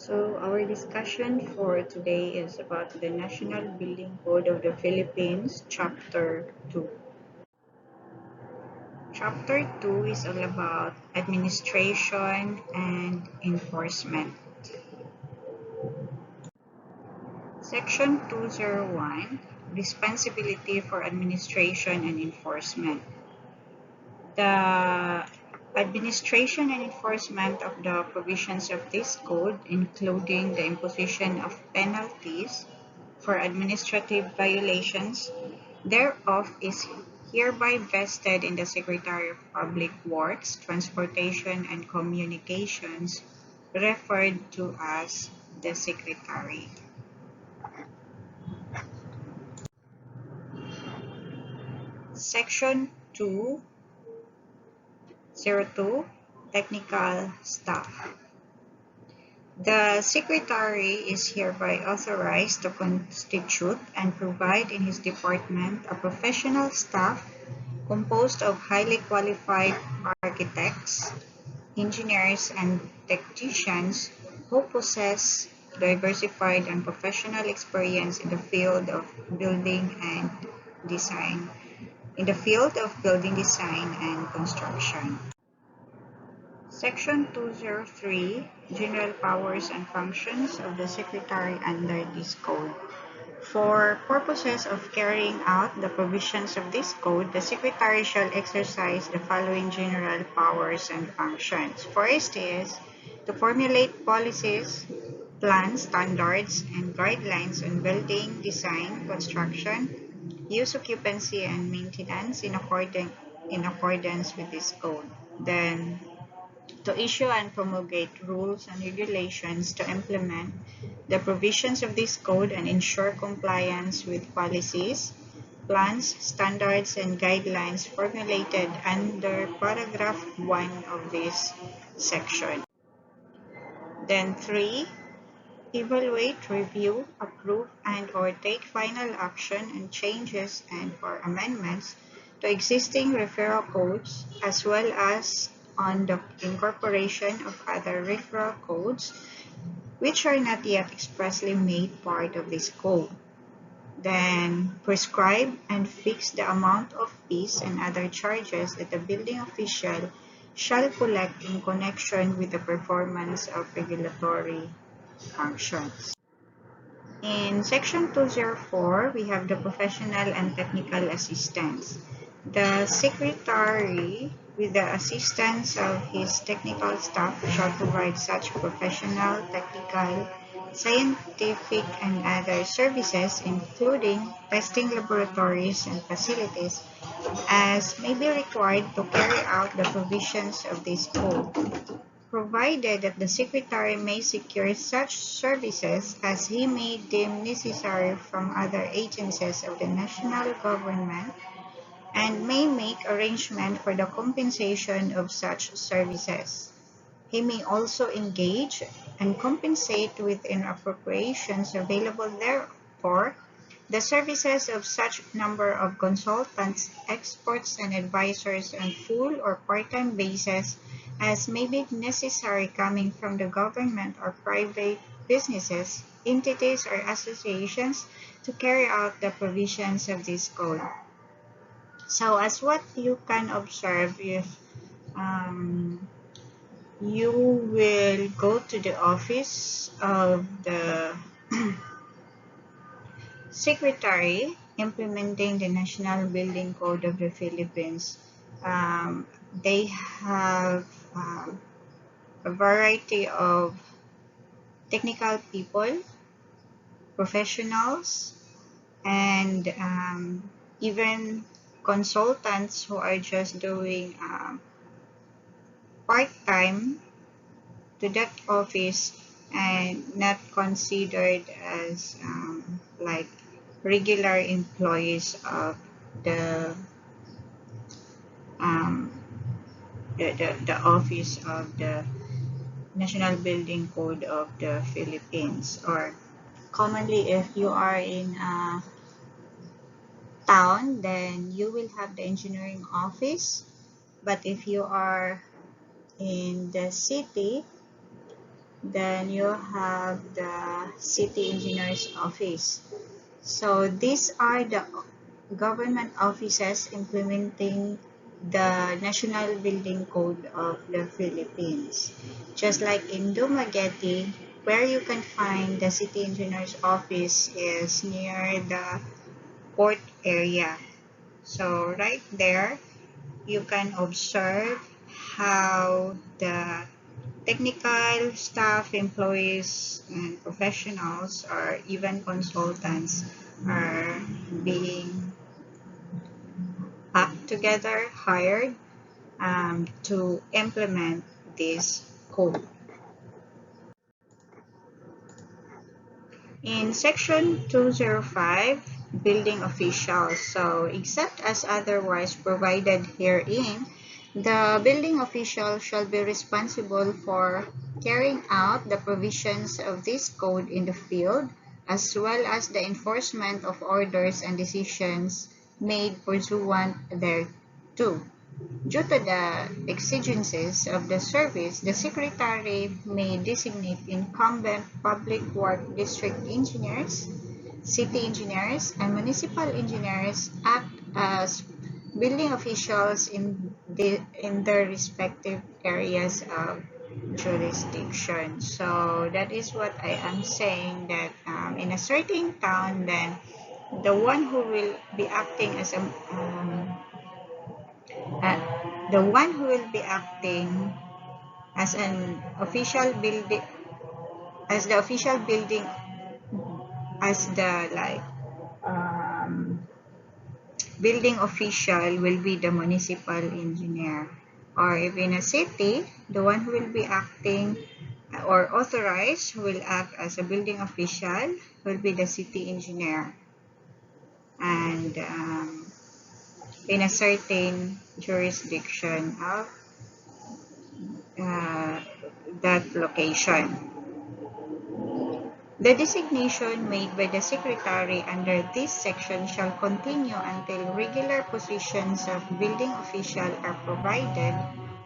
So our discussion for today is about the National Building Code of the Philippines, Chapter 2. Chapter 2 is all about administration and enforcement. Section 201, Responsibility for Administration and Enforcement. The administration and enforcement of the provisions of this code, including the imposition of penalties for administrative violations thereof, is hereby vested in the Secretary of Public Works, Transportation and Communications, referred to as the Secretary. Section 202, Technical Staff. The Secretary is hereby authorized to constitute and provide in his department a professional staff composed of highly qualified architects, engineers, and technicians who possess diversified and professional experience in the field of building and design, and construction. Section 203, General Powers and Functions of the Secretary under this Code. For purposes of carrying out the provisions of this Code, the Secretary shall exercise the following general powers and functions. First is to formulate policies, plans, standards, and guidelines on building, design, construction, use, occupancy, and maintenance in accordance with this Code. Then, to issue and promulgate rules and regulations to implement the provisions of this code and ensure compliance with policies, plans, standards, and guidelines formulated under paragraph 1 of this section. Then 3. Evaluate, review, approve, and/or take final action on changes and/or amendments to existing referral codes, as well as on the incorporation of other referral codes which are not yet expressly made part of this code. Then prescribe and fix the amount of fees and other charges that the building official shall collect in connection with the performance of regulatory functions. In Section 204, we have the professional and technical assistance. The Secretary, with the assistance of his technical staff, shall provide such professional, technical, scientific, and other services, including testing laboratories and facilities, as may be required to carry out the provisions of this code, provided that the Secretary may secure such services as he may deem necessary from other agencies of the national government, and may make arrangement for the compensation of such services. He may also engage and compensate within appropriations available therefor the services of such number of consultants, experts, and advisors on full or part-time basis as may be necessary coming from the government or private businesses, entities, or associations to carry out the provisions of this code. So as what you can observe, if you will go to the office of the Secretary implementing the National Building Code of the Philippines, they have a variety of technical people, professionals, and even consultants who are just doing part-time to that office and not considered as like regular employees of the um, the office of the National Building Code of the Philippines. Or commonly, if you are in a town, then you will have the engineering office. But if you are in the city, Then you have the city engineer's office. So these are the government offices implementing the National Building Code of the Philippines. Just like in Dumaguete, where you can find the city engineer's office is near the port area. So right there, you can observe how the technical staff, employees, and professionals, or even consultants are being packed together, hired to implement this code. In section 205, building officials, so except as otherwise provided herein, the building official shall be responsible for carrying out the provisions of this code in the field, as well as the enforcement of orders and decisions made pursuant thereto. Due to the exigencies of the service, the Secretary may designate incumbent public work district engineers, city engineers, and municipal engineers act as building officials in their respective areas of jurisdiction. So that is what I am saying, that in a certain town, then the one who will be acting as a uh, the one who will be acting as an official building as the official building as the um, building official will be the municipal engineer, or if in a city, the one who will be acting or authorized who will act as a building official will be the city engineer, and in a certain jurisdiction of uh, that location. The designation made by the Secretary under this section shall continue until regular positions of building official are provided,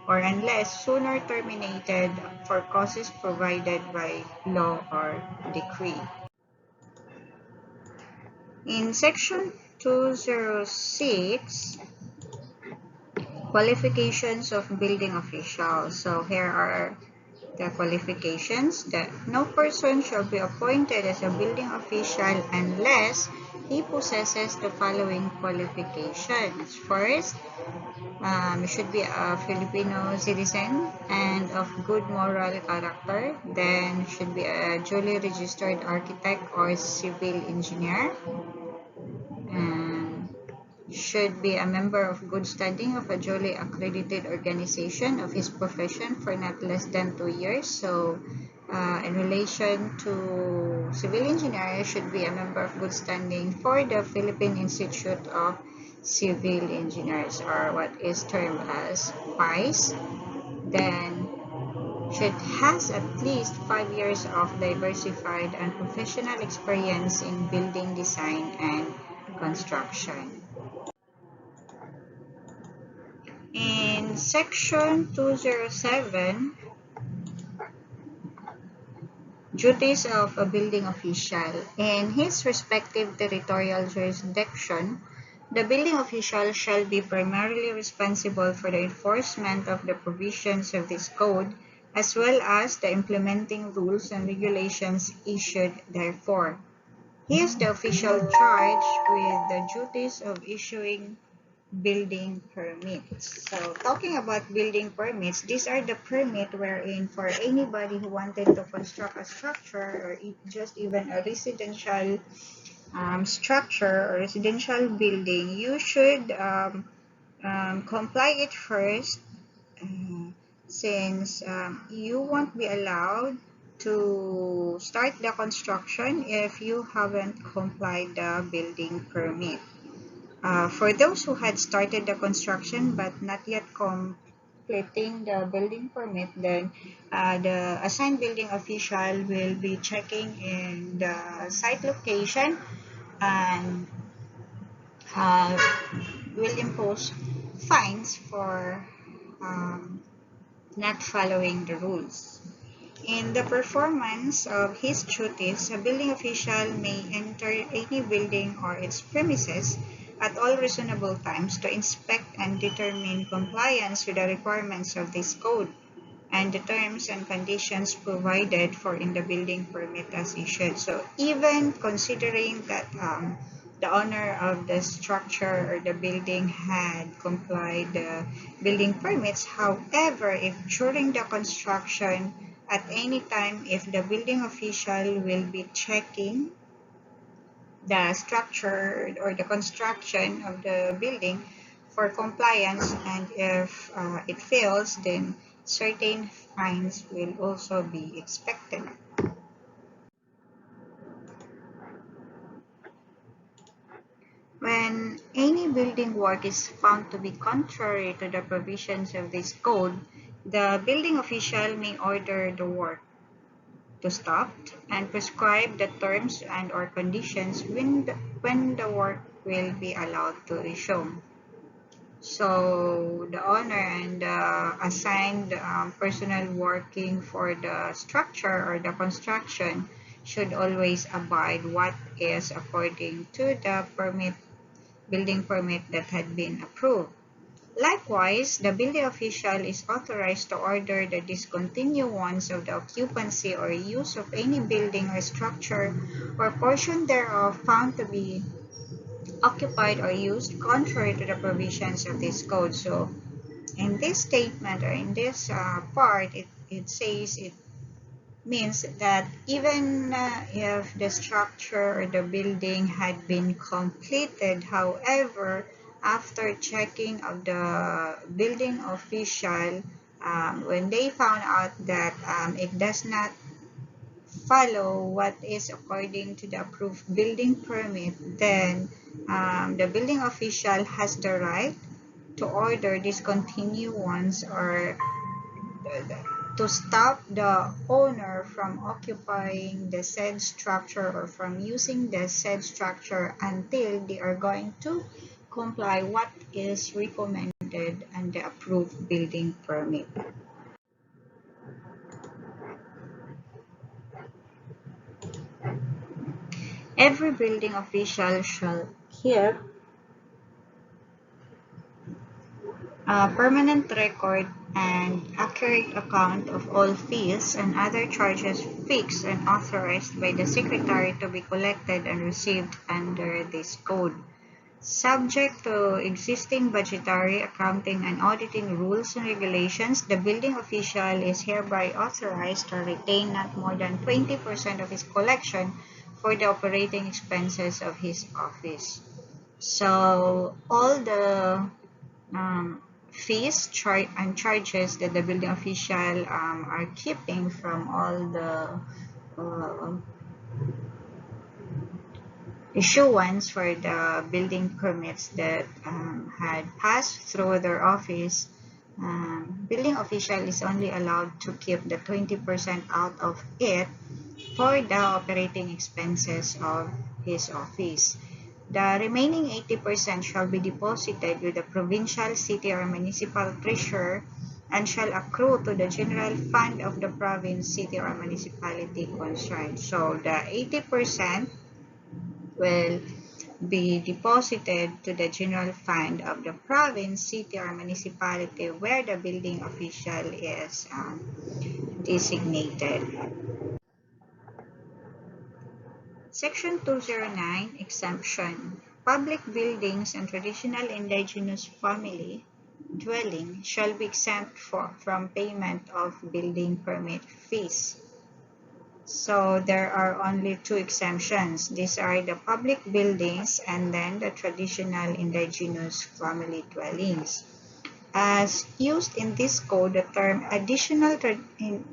or unless sooner terminated for causes provided by law or decree. In section 206, qualifications of building officials. So here are the qualifications: that no person shall be appointed as a building official unless he possesses the following qualifications. First, should be a Filipino citizen and of good moral character. Then should be a duly registered architect or civil engineer. And should be a member of good standing of a duly accredited organization of his profession for not less than 2 years. So, in relation to civil engineer, should be a member of good standing for the Philippine Institute of Civil Engineers, or what is termed as PICE. Then, should has at least 5 years of diversified and professional experience in building design and construction. In section 207, duties of a building official. In his respective territorial jurisdiction, the building official shall be primarily responsible for the enforcement of the provisions of this code, as well as the implementing rules and regulations issued therefore. He is the official charged with the duties of issuing building permits. So talking about building permits, these are the permit wherein for anybody who wanted to construct a structure, or just even a residential structure or residential building, you should comply it first, uh, since you won't be allowed to start the construction if you haven't complied the building permit. For those who had started the construction but not yet completing the building permit, then the assigned building official will be checking in the site location and uh, will impose fines for um, not following the rules. In the performance of his duties, a building official may enter any building or its premises at all reasonable times to inspect and determine compliance with the requirements of this code and the terms and conditions provided for in the building permit as issued. So even considering that the owner of the structure or the building had complied the building permits, however, if during the construction at any time, if the building official will be checking the structure or the construction of the building for compliance, and if it fails, then certain fines will also be expected. When any building work is found to be contrary to the provisions of this code, the building official may order the work to stop and prescribe the terms and or conditions when the work will be allowed to resume. So the owner and the assigned personnel working for the structure or the construction should always abide what is according to the building permit that had been approved. Likewise, the building official is authorized to order the discontinuance of the occupancy or use of any building or structure or portion thereof found to be occupied or used contrary to the provisions of this code. So in this statement or in this part, it says it means that even if the structure or the building had been completed, however, after checking of the building official, when they found out that it does not follow what is according to the approved building permit, then the building official has the right to order discontinuance or to stop the owner from occupying the said structure or from using the said structure until they are going to comply what is recommended and the approved building permit. Every building official shall keep a permanent record and accurate account of all fees and other charges fixed and authorized by the Secretary to be collected and received under this code. Subject to existing budgetary, accounting, and auditing rules and regulations, the building official is hereby authorized to retain not more than 20% of his collection for the operating expenses of his office. So all the fees and charges that the building official are keeping from all the uh, issuance for the building permits that had passed through their office, building official is only allowed to keep the 20% out of it for the operating expenses of his office. The remaining 80% shall be deposited with the provincial, city, or municipal treasurer and shall accrue to the general fund of the province, city, or municipality concerned. So the 80% will be deposited to the general fund of the province, city, or municipality where the building official is designated. Section 209, Exemption. Public buildings and traditional indigenous family dwelling shall be exempt from payment of building permit fees. So there are only two exemptions. These are the public buildings and then the traditional indigenous family dwellings. As used in this code, the term additional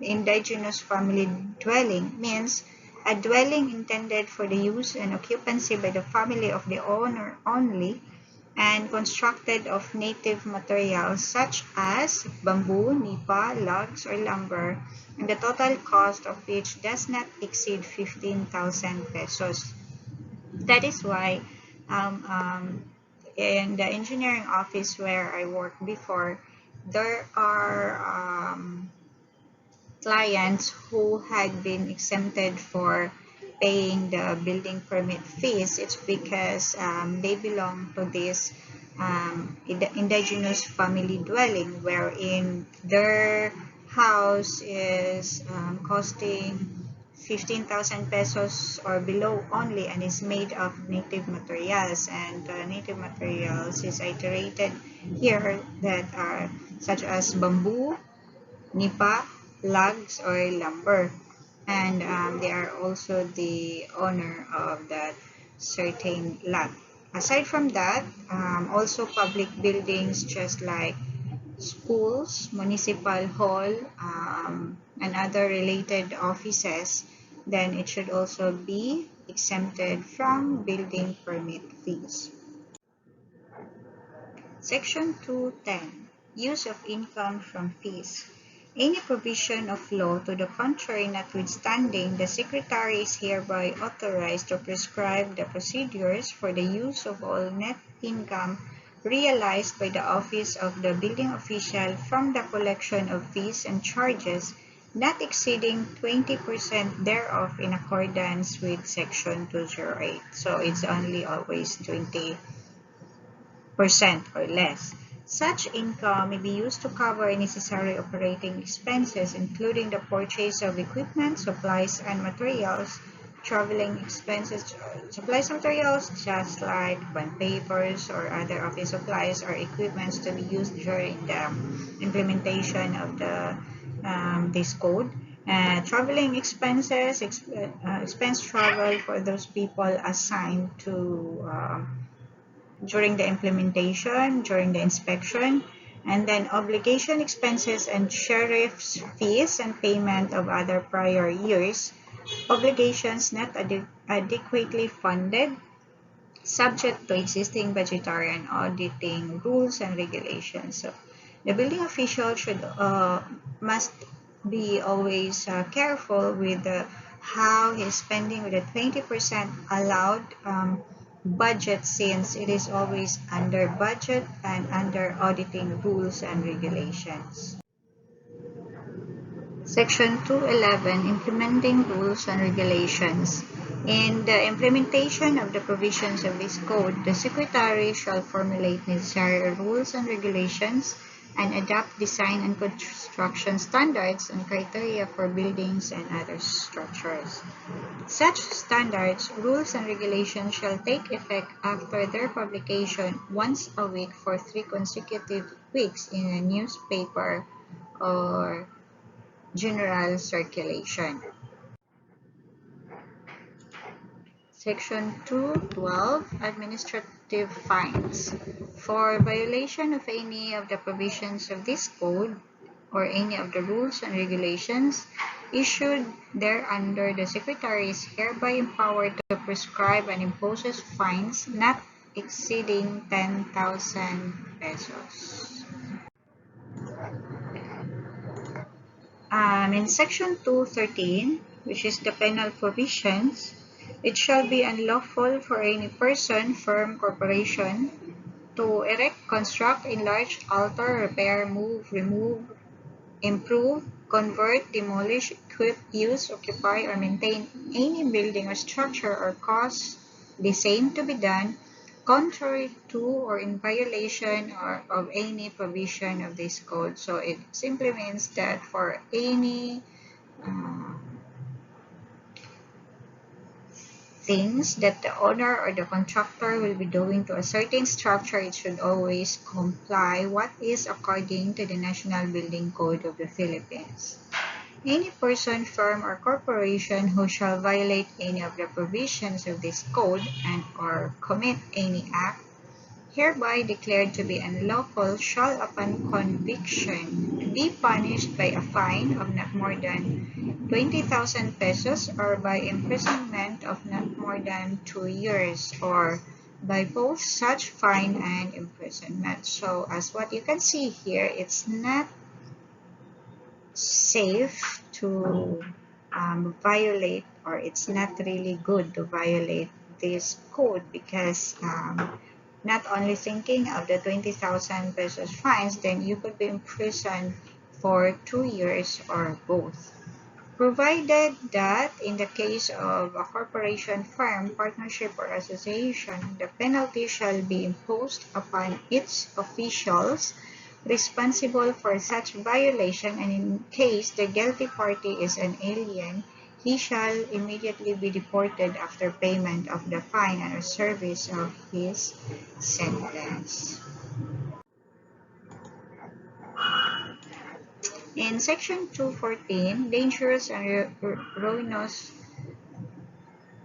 indigenous family dwelling means a dwelling intended for the use and occupancy by the family of the owner only and constructed of native materials such as bamboo, nipa, logs, or lumber, and the total cost of which does not exceed 15,000 pesos. That is why in the engineering office where I worked before, there are clients who had been exempted for paying the building permit fees, it's because they belong to this indigenous family dwelling wherein their house is costing 15,000 pesos or below only and is made of native materials, and native materials is iterated here that are such as bamboo, nipa, logs, or lumber. And they are also the owner of that certain lot. Aside from that, also public buildings just like schools, municipal hall, and other related offices, then it should also be exempted from building permit fees. Section 210. Use of income from fees. Any provision of law to the contrary notwithstanding, the Secretary is hereby authorized to prescribe the procedures for the use of all net income realized by the office of the building official from the collection of fees and charges not exceeding 20% thereof in accordance with Section 208. So it's only always 20% or less. Such income may be used to cover necessary operating expenses, including the purchase of equipment, supplies, and materials, traveling expenses, supplies and materials, just like bond papers or other office supplies or equipments to be used during the implementation of this code. Traveling expenses, expense travel for those people assigned to during the implementation, during the inspection, and then obligation expenses and sheriff's fees and payment of other prior years, obligations not adequately funded, subject to existing budgetary and auditing rules and regulations. So the building official must be always careful with how he's spending with the 20% allowed budget, since it is always under budget and under auditing rules and regulations. Section 211, Implementing Rules and Regulations. In the implementation of the provisions of this code, the Secretary shall formulate necessary rules and regulations and adopt design and construction standards and criteria for buildings and other structures. Such standards, rules, and regulations shall take effect after their publication once a week for 3 consecutive weeks in a newspaper or general circulation. Section 212, Administrative Fines. For violation of any of the provisions of this code or any of the rules and regulations issued thereunder, the Secretary is hereby empowered to prescribe and imposes fines not exceeding 10,000 pesos. In Section 213, which is the penal provisions, it shall be unlawful for any person, firm, corporation to erect, construct, enlarge, alter, repair, move, remove, improve, convert, demolish, equip, use, occupy, or maintain any building or structure or cause the same to be done contrary to or in violation of any provision of this code. So it simply means that for any things that the owner or the contractor will be doing to a certain structure, it should always comply what is according to the National Building Code of the Philippines. Any person, firm, or corporation who shall violate any of the provisions of this code and or commit any act hereby declared to be unlawful shall upon conviction be punished by a fine of not more than 20,000 pesos or by imprisonment of not more than 2 years or by both such fine and imprisonment. So as what you can see here, it's not safe to violate, or it's not really good to violate this code because not only thinking of the 20,000 pesos fines, then you could be imprisoned for 2 years or both, provided that in the case of a corporation, firm, partnership, or association, the penalty shall be imposed upon its officials responsible for such violation, and in case the guilty party is an alien, he shall immediately be deported after payment of the fine and service of his sentence. In Section 214, dangerous and ruinous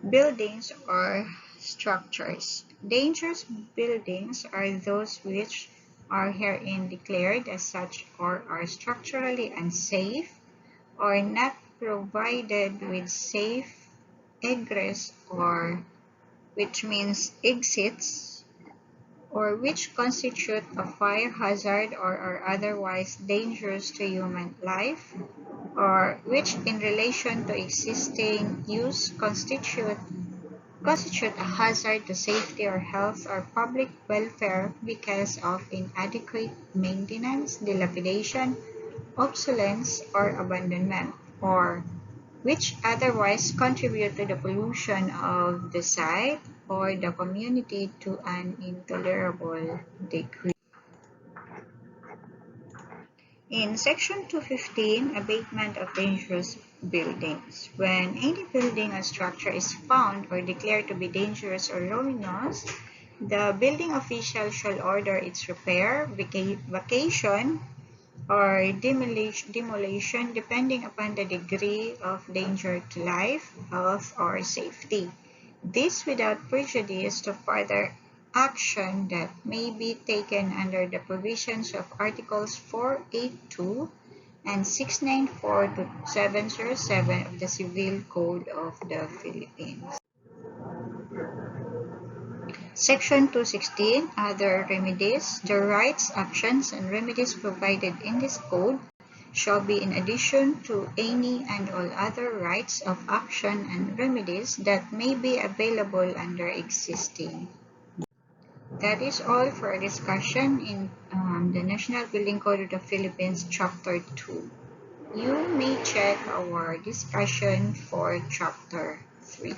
buildings or structures. Dangerous buildings are those which are herein declared as such or are structurally unsafe or not provided with safe egress, or which means exits, or which constitute a fire hazard or are otherwise dangerous to human life, or which in relation to existing use constitute a hazard to safety or health or public welfare because of inadequate maintenance, dilapidation, obsolescence, or abandonment, or which otherwise contribute to the pollution of the site or the community to an intolerable degree. In Section 215, abatement of dangerous buildings. When any building or structure is found or declared to be dangerous or ruinous, the building official shall order its repair, vacation, or demolition depending upon the degree of danger to life, health, or safety. This without prejudice to further action that may be taken under the provisions of Articles 482 and 694 to 707 of the Civil Code of the Philippines. Section 216, Other Remedies. The rights, actions, and remedies provided in this code shall be in addition to any and all other rights of action and remedies that may be available under existing. That is all for our discussion in the National Building Code of the Philippines, Chapter 2. You may check our discussion for Chapter 3.